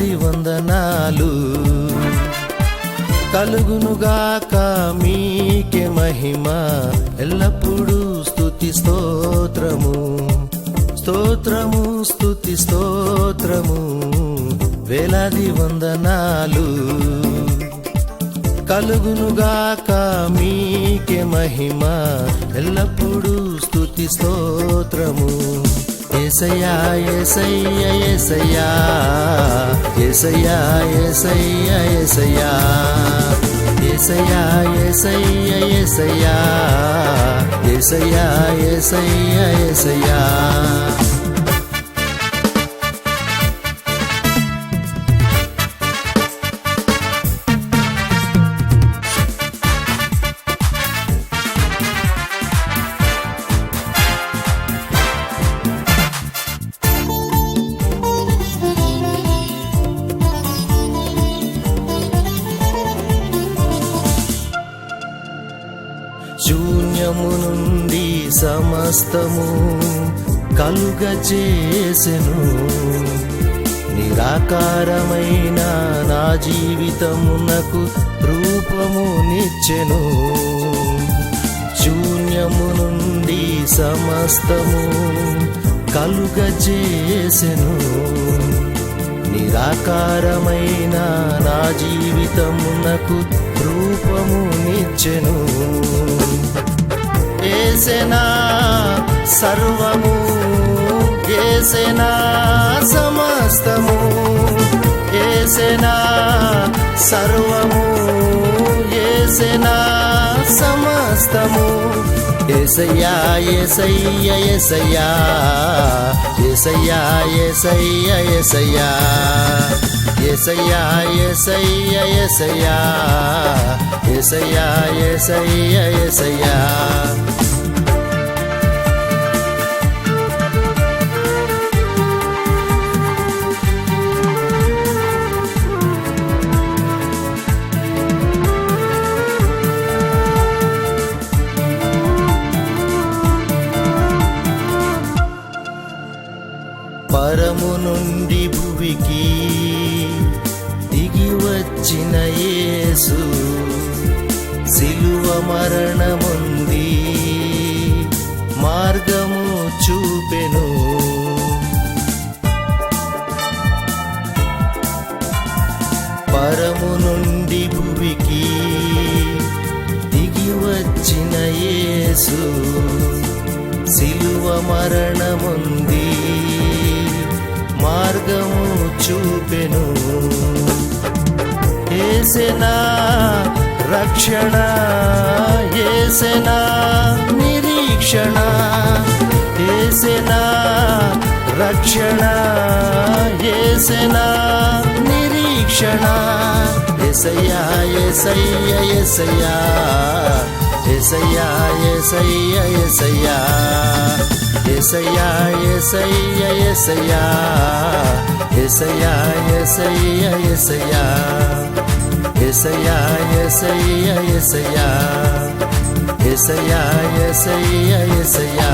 వేలాది వందనాలు కలుగునుగాక మీకే మహిమ ఎల్లప్పుడూ స్తుతి స్తోత్రము స్తోత్రము స్తుతి స్తోత్రము వేలాది వందనాలు కలుగునుగాక మీకే మహిమ ఎల్లప్పుడూ స్తుతి స్తోత్రము యేసయ్యా యేసయ్యా యేసయ్యా యేసయ్యా యేసయ్యా యేసయ్యా యేసయ్యా యేసయ్యా యేసయ్యా యేసయ్యా యేసయ్యా శూన్యము నుండి సమస్తము కలుగజేసెను నిరాకారమైన నా జీవితమునకు రూపమునిచ్చెను శూన్యము నుండి సమస్తము కలుగజేసెను నిరాకారమైన నా జీవితమునకు రూపమునిచ్చెను యేసెనా సర్వము యేసెనా సమస్తము యేసెనా సర్వము యేసెనా సమస్తము యేసయ్యా యేసయ్యా యేసయ్యా యేసయ్యా యేసయ్యా యేసయ్యా యేసయ్యా యేసయ్యా యేసయ్యా యేసయ్యా యేసయ్యా పరము నుండి భువికి దిగి వచ్చిన యేసు సిలువ మరణముంది మార్గము చూపెను పరము నుండి భువికి దిగి వచ్చిన యేసు సిలువ మరణముంది మార్గము చూపెను యేసెనా రక్షణ యేసెనా నిరీక్షణ యేసెనా రక్షణ యేసెనా నిరీక్షణ యేసయ్యా యేసయ్యా యేసయ్యా యేసయ్యా యేసయ్యా యేసయ్యా యేసయ్యా యేసయ్యా యేసయ్యా యేసయ్యా యేసయ్యా యేసయ్యా యేసయ్యా యేసయ్యా యేసయ్యా యేసయ్యా యేసయ్యా యేసయ్యా